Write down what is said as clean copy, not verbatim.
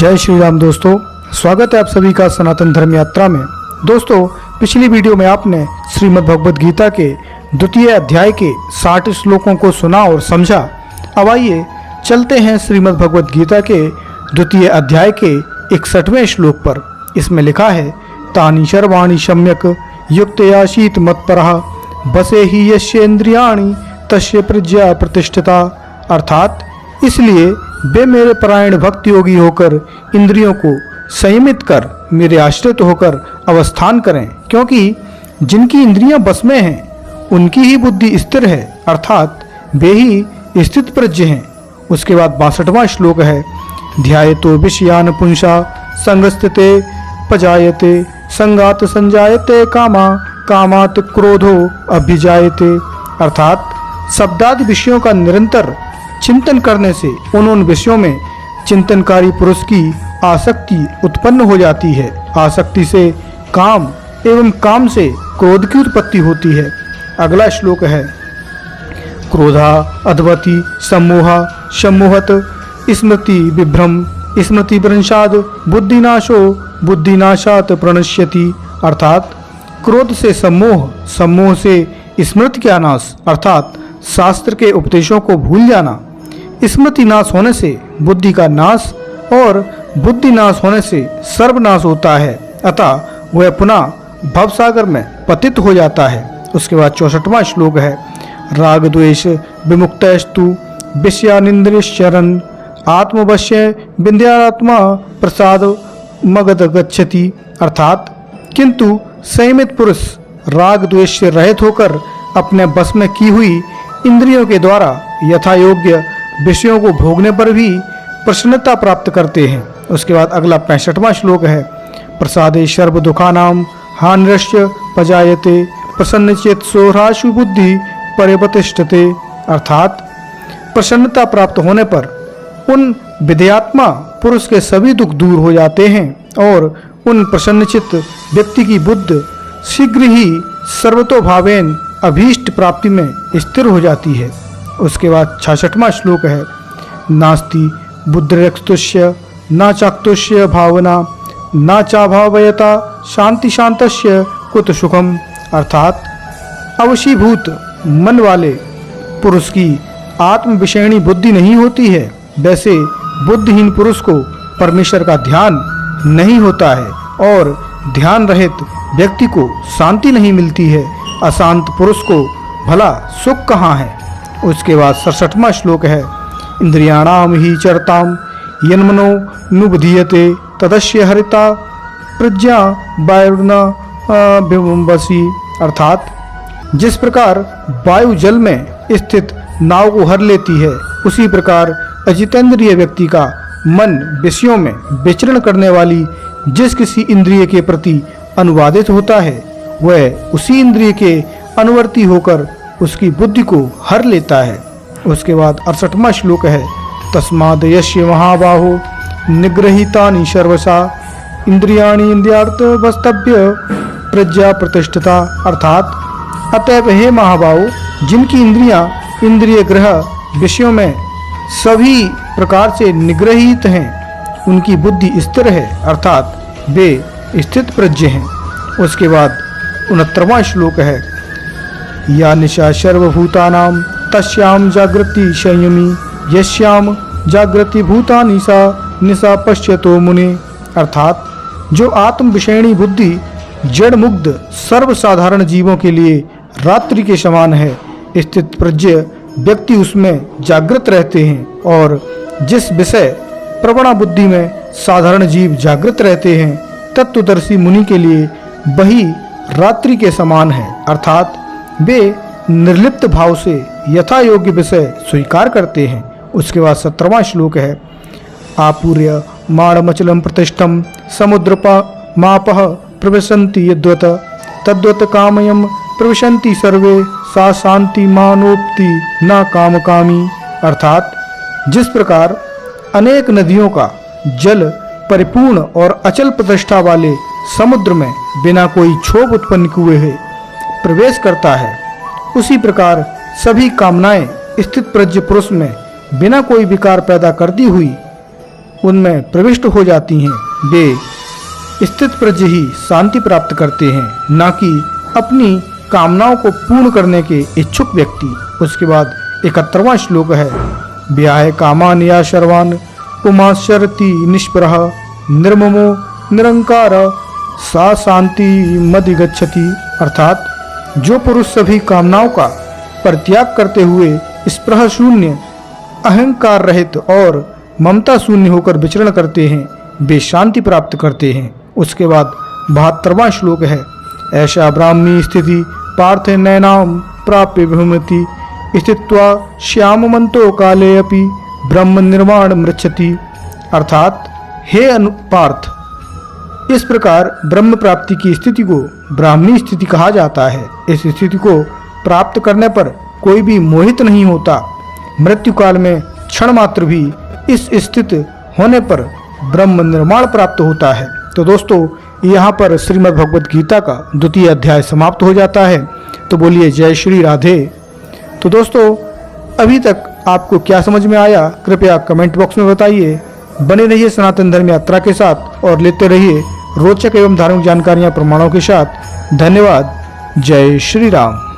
जय श्री राम दोस्तों, स्वागत है आप सभी का सनातन धर्म यात्रा में। दोस्तों, पिछली वीडियो में आपने श्रीमद् भगवद गीता के द्वितीय अध्याय के 60 श्लोकों को सुना और समझा। अब आइए चलते हैं श्रीमद् भगवद गीता के द्वितीय अध्याय के 61वें श्लोक पर। इसमें लिखा है, तानि सर्वाणि सम्यक युक्तया मत्परः बसे ही यस्येन्द्रियाणि तस्य प्रज्ञा प्रतिष्ठिता। अर्थात इसलिए वे मेरे परायण भक्ति योगी होकर इंद्रियों को संयमित कर मेरे आश्रित होकर अवस्थान करें, क्योंकि जिनकी इंद्रियां बस में हैं उनकी ही बुद्धि स्थिर है, अर्थात वे ही स्थित प्रज्ञ हैं। उसके बाद 62वां श्लोक है, ध्यायतो विषयान पुंसा संगस्थिते पजायते संगात संजायते कामा कामात क्रोधो अभिजायते। अर्थात शब्दादि विषयों का निरंतर चिंतन करने से उन विषयों में चिंतनकारी पुरुष की आसक्ति उत्पन्न हो जाती है। आसक्ति से काम एवं काम से क्रोध की उत्पत्ति होती है। अगला श्लोक है, क्रोधा अद्वति सम्मोहा सम्मोहत स्मृति विभ्रम स्मृति भ्रंशाद बुद्धिनाशो बुद्धिनाशात प्रणश्यति। अर्थात क्रोध से सम्मोह, सम्मोह से स्मृति का नाश अर्थात शास्त्र के उपदेशों को भूल जाना, स्मृति नाश होने से बुद्धि का नाश और बुद्धि नाश होने से सर्वनाश होता है, अतः वह पुनः भवसागर में पतित हो जाता है। उसके बाद 64वां श्लोक है, राग द्वेष विमुक्तस्तु विषयानिंद्रियश्चरन् आत्मवश्य विन्द्यात्मा प्रसाद मगध गच्छति। अर्थात किंतु संयमित पुरुष राग द्वेष से रहित होकर अपने बस में की हुई इंद्रियों के द्वारा यथा योग्य विषयों को भोगने पर भी प्रसन्नता प्राप्त करते हैं। उसके बाद अगला 65वां श्लोक है, प्रसादे सर्व दुखानाम हानिरस्य पजायते प्रसन्नचेत सोराशु बुद्धि परिवतिष्ठते। अर्थात प्रसन्नता प्राप्त होने पर उन विधेयात्मा पुरुष के सभी दुख दूर हो जाते हैं और उन प्रसन्नचित व्यक्ति की बुद्धि शीघ्र ही सर्वतोभावेन अभीष्ट प्राप्ति में स्थिर हो जाती है। उसके बाद 66वां श्लोक है, नास्ति बुद्धिरक्तुष्य न चाक्तुष्य भावना न चाभावयता शांति शांतस्य कुत सुखम। अर्थात अवशीभूत मन वाले पुरुष की आत्म विषयणी बुद्धि नहीं होती है, वैसे बुद्धिहीन पुरुष को परमेश्वर का ध्यान नहीं होता है और ध्यान रहित व्यक्ति को शांति नहीं मिलती है। अशांत पुरुष को भला सुख कहाँ है। उसके बाद 67वां श्लोक है, इंद्रियाणाम ही चरताम यन्मनो नुबधीयते तदस्य हरिता प्रज्ञा वायुर्न विवंबसी। अर्थात जिस प्रकार वायु जल में स्थित नाव को हर लेती है, उसी प्रकार अजितेंद्रिय व्यक्ति का मन विषयों में विचरण करने वाली जिस किसी इंद्रिय के प्रति अनुवादित होता है, वह उसी इंद्रिय के अनुवर्ती होकर उसकी बुद्धि को हर लेता है। उसके बाद 68वां श्लोक है, तस्माद् यस्य महाबाहो निगृहीतानि सर्वसा इंद्रियाणि इंद्रियार्थ वस्तव्य प्रज्ञा प्रतिष्ठिता। अर्थात अतएव हे महाबाहो, जिनकी इंद्रियां इंद्रिय ग्रह विषयों में सभी प्रकार से निग्रहित हैं, उनकी बुद्धि स्थिर है, अर्थात वे स्थित प्रज्ञ हैं। उसके बाद 69वां श्लोक है, या निशा सर्वभूतानां तस्याम जागृति संयमी यस्याम जागृति भूतानि सा निशा पश्यतो मुने। अर्थात जो आत्म विषयणी बुद्धि जड़ मुग्ध सर्वसाधारण जीवों के लिए रात्रि के समान है, स्थित प्रज्ञ व्यक्ति उसमें जागृत रहते हैं, और जिस विषय प्रवणा बुद्धि में साधारण जीव जागृत रहते हैं, तत्वदर्शी मुनि के लिए वही रात्रि के समान है, अर्थात वे निर्लिप्त भाव से यथा योग्य विषय स्वीकार करते हैं। उसके बाद 17वां श्लोक है, आपूर्य माणमचलम प्रतिष्ठम समुद्र मापः प्रविशन्ति यद्वत तद्वत कामयम प्रविशन्ति सर्वे सा शांति मानोक्ति न कामकामी। अर्थात जिस प्रकार अनेक नदियों का जल परिपूर्ण और अचल प्रतिष्ठा वाले समुद्र में बिना कोई क्षोभ उत्पन्न हुए प्रवेश करता है, उसी प्रकार सभी कामनाएं स्थित प्रज्ञ पुरुष में बिना कोई विकार पैदा करती हुई उनमें प्रविष्ट हो जाती हैं, वे स्थित प्रज्ञ ही शांति प्राप्त करते हैं, न कि अपनी कामनाओं को पूर्ण करने के इच्छुक व्यक्ति। उसके बाद 71वां श्लोक है, व्याह कामान या शर्वान पुमाशरति निष्प्रह निर्ममो निरंकार सा शांति मदिगच्छति। अर्थात जो पुरुष सभी कामनाओं का परित्याग करते हुए स्पृह शून्य, अहंकार रहित और ममता शून्य होकर विचरण करते हैं, वे शांति प्राप्त करते हैं। उसके बाद 72वां श्लोक है, ऐसा ब्राह्मी स्थिति पार्थ नैनाम प्राप्य विमुति स्थित्वा श्याममंतो काले अपि ब्रह्म निर्वाण मृच्छति। अर्थात हे पार्थ, इस प्रकार ब्रह्म प्राप्ति की स्थिति को ब्राह्मी स्थिति कहा जाता है। इस स्थिति को प्राप्त करने पर कोई भी मोहित नहीं होता। मृत्यु काल में क्षण मात्र भी इस स्थित होने पर ब्रह्म निर्माण प्राप्त होता है। तो दोस्तों, यहाँ पर श्रीमद् भगवद गीता का 2वां अध्याय समाप्त हो जाता है। तो बोलिए जय श्री राधे। तो दोस्तों, अभी तक आपको क्या समझ में आया, कृपया कमेंट बॉक्स में बताइए। बने रहिए सनातन धर्म यात्रा के साथ और लेते रहिए रोचक एवं धार्मिक जानकारियां प्रमाणों के साथ। धन्यवाद। जय श्री राम।